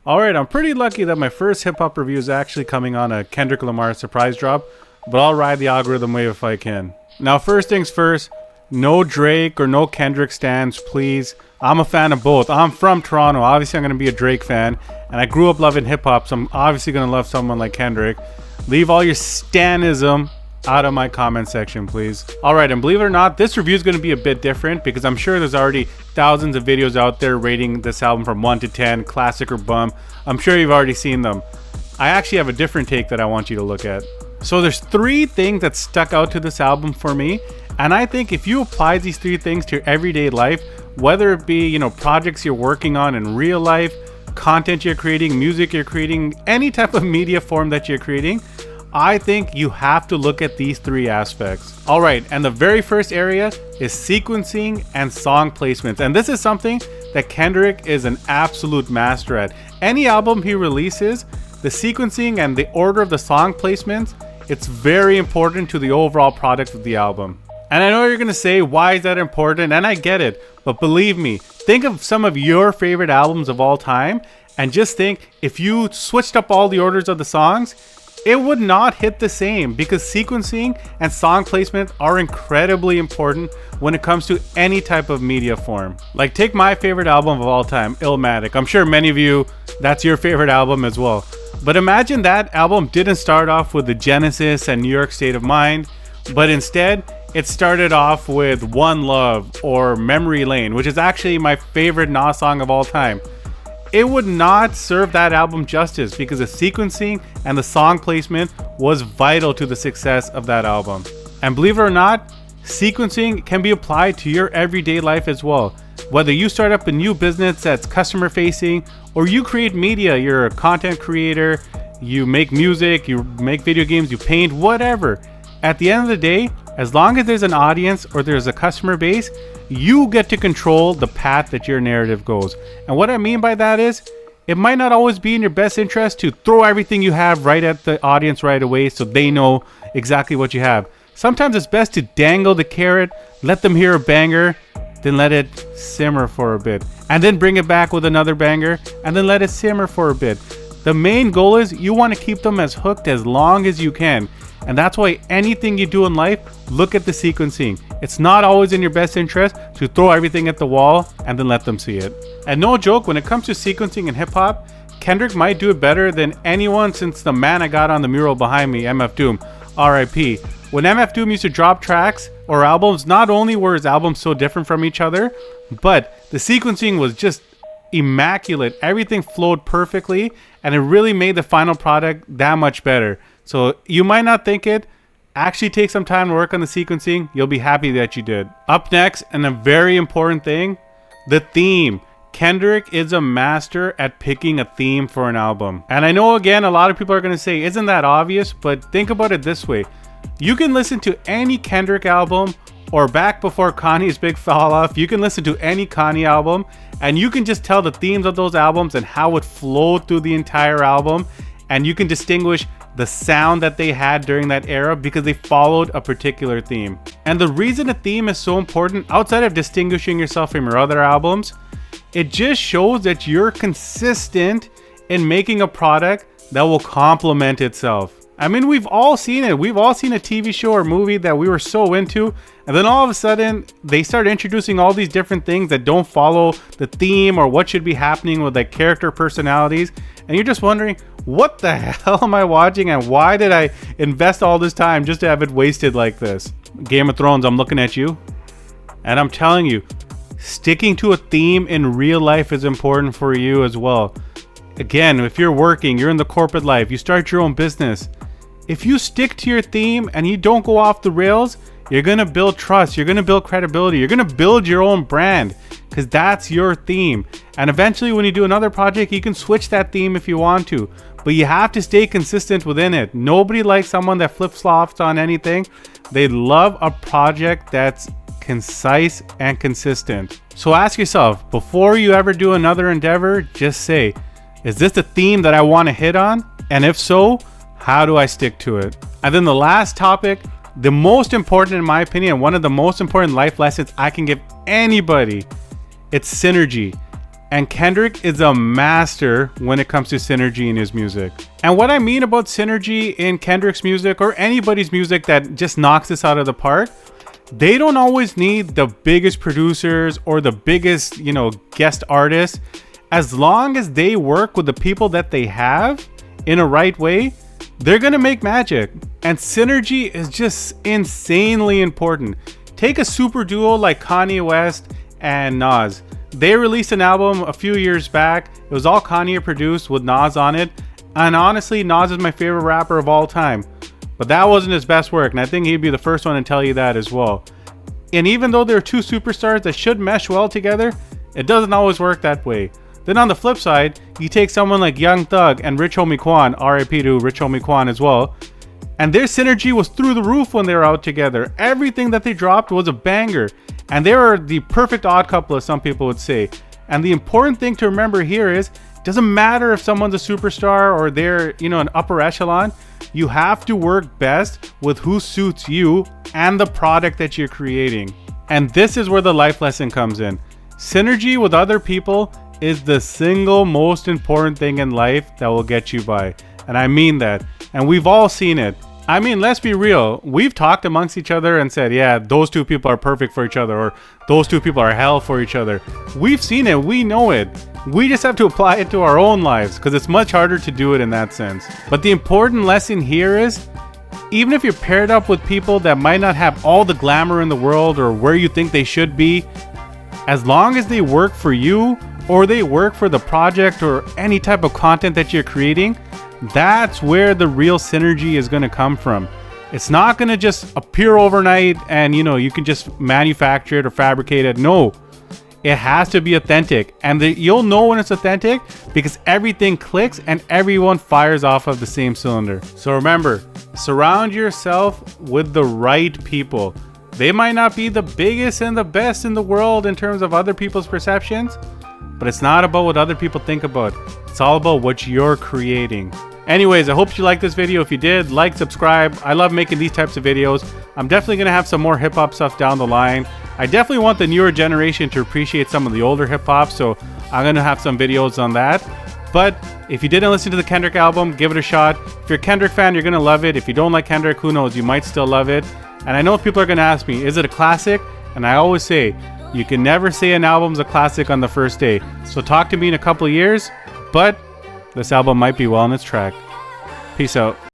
Alright, I'm pretty lucky that my first hip-hop review is actually coming on a Kendrick Lamar surprise drop, but I'll ride the algorithm wave if I can. Now, first things first, no Drake or no Kendrick stans, please. I'm a fan of both. I'm from Toronto. Obviously, I'm going to be a Drake fan, and I grew up loving hip-hop, so I'm obviously going to love someone like Kendrick. Leave all your stanism out of my comment section, please. Alright, and believe it or not, this review is going to be a bit different because I'm sure there's already thousands of videos out there rating this album from 1 to 10, classic or bum. I'm sure you've already seen them. I actually have a different take that I want you to look at. So there's 3 things that stuck out to this album for me, and I think if you apply these 3 things to your everyday life, whether it be, projects you're working on in real life, content you're creating, music you're creating, any type of media form that you're creating, I think you have to look at these 3 aspects. Alright, and the very first area is sequencing and song placements. And this is something that Kendrick is an absolute master at. Any album he releases, the sequencing and the order of the song placements, it's very important to the overall product of the album. And I know you're gonna say, why is that important? And I get it, but believe me, think of some of your favorite albums of all time and just think, if you switched up all the orders of the songs, it would not hit the same, because sequencing and song placement are incredibly important when it comes to any type of media form. Like, take my favorite album of all time, Illmatic. I'm sure many of you, that's your favorite album as well. But imagine that album didn't start off with the Genesis and New York State of Mind, but instead it started off with One Love or Memory Lane, which is actually my favorite Nas song of all time. It would not serve that album justice because the sequencing and the song placement was vital to the success of that album. And believe it or not, sequencing can be applied to your everyday life as well. Whether you start up a new business that's customer facing, or you create media, you're a content creator, you make music, you make video games, you paint, whatever. At the end of the day, as long as there's an audience or there's a customer base, you get to control the path that your narrative goes. And what I mean by that is, it might not always be in your best interest to throw everything you have right at the audience right away so they know exactly what you have. Sometimes it's best to dangle the carrot, let them hear a banger, then let it simmer for a bit. And then bring it back with another banger, and then let it simmer for a bit. The main goal is you want to keep them as hooked as long as you can. And that's why anything you do in life, look at the sequencing. It's not always in your best interest to throw everything at the wall and then let them see it. And no joke, when it comes to sequencing in hip hop, Kendrick might do it better than anyone since the man I got on the mural behind me, MF Doom, RIP. When MF Doom used to drop tracks or albums, not only were his albums so different from each other, but the sequencing was just immaculate. Everything flowed perfectly, and it really made the final product that much better. So you might not think it. Actually take some time to work on the sequencing. You'll be happy that you did. Up next, and a very important thing, the theme. Kendrick is a master at picking a theme for an album. And I know, again, a lot of people are going to say, isn't that obvious? But think about it this way. You can listen to any Kendrick album, or back before Kanye's big fall off, you can listen to any Kanye album, and you can just tell the themes of those albums and how it flowed through the entire album. And you can distinguish the sound that they had during that era because they followed a particular theme. And the reason a theme is so important, outside of distinguishing yourself from your other albums, it just shows that you're consistent in making a product that will complement itself. I mean, we've all seen it. We've all seen a TV show or movie that we were so into, and then all of a sudden they start introducing all these different things that don't follow the theme or what should be happening with like character personalities, and you're just wondering, what the hell am I watching, and why did I invest all this time just to have it wasted like this? Game of Thrones, I'm looking at you, and I'm telling you, sticking to a theme in real life is important for you as well. Again, if you're working, you're in the corporate life, you start your own business. If you stick to your theme and you don't go off the rails, you're going to build trust, you're going to build credibility, you're going to build your own brand because that's your theme. And eventually when you do another project, you can switch that theme if you want to, but you have to stay consistent within it. Nobody likes someone that flip-flops on anything. They love a project that's concise and consistent. So ask yourself, before you ever do another endeavor, just say, is this the theme that I want to hit on? And if so, how do I stick to it? And then the last topic, the most important in my opinion, one of the most important life lessons I can give anybody, it's synergy. And Kendrick is a master when it comes to synergy in his music. And what I mean about synergy in Kendrick's music, or anybody's music that just knocks this out of the park, they don't always need the biggest producers or the biggest, guest artists. As long as they work with the people that they have in a right way, they're gonna make magic. And synergy is just insanely important. Take a super duo like Kanye West and Nas. They released an album a few years back. It was all Kanye produced with Nas on it. And honestly, Nas is my favorite rapper of all time. But that wasn't his best work, and I think he'd be the first one to tell you that as well. And even though they're two superstars that should mesh well together, it doesn't always work that way. Then on the flip side, you take someone like Young Thug and Rich Homie Quan, RIP to Rich Homie Quan as well, and their synergy was through the roof when they were out together. Everything that they dropped was a banger, and they were the perfect odd couple, as some people would say. And the important thing to remember here is, it doesn't matter if someone's a superstar or they're, an upper echelon. You have to work best with who suits you and the product that you're creating. And this is where the life lesson comes in. Synergy with other people is the single most important thing in life that will get you by. And I mean that. And we've all seen it. I mean, let's be real. We've talked amongst each other and said, yeah, those two people are perfect for each other, or those two people are hell for each other. We've seen it. We know it. We just have to apply it to our own lives, because it's much harder to do it in that sense. But the important lesson here is, even if you're paired up with people that might not have all the glamour in the world or where you think they should be, as long as they work for you or they work for the project or any type of content that you're creating, that's where the real synergy is going to come from. It's not going to just appear overnight and you can just manufacture it or fabricate it. No, it has to be authentic, and you'll know when it's authentic because everything clicks and everyone fires off of the same cylinder. So remember, surround yourself with the right people. They might not be the biggest and the best in the world in terms of other people's perceptions, but it's not about what other people think about. It's all about what you're creating. Anyways, I hope you liked this video. If you did, like, subscribe. I love making these types of videos. I'm definitely going to have some more hip-hop stuff down the line. I definitely want the newer generation to appreciate some of the older hip-hop, so I'm going to have some videos on that. But if you didn't listen to the Kendrick album, give it a shot. If you're a Kendrick fan, you're going to love it. If you don't like Kendrick, who knows, you might still love it. And I know people are going to ask me, is it a classic? And I always say, you can never say an album's a classic on the first day. So talk to me in a couple of years, but this album might be well on its track. Peace out.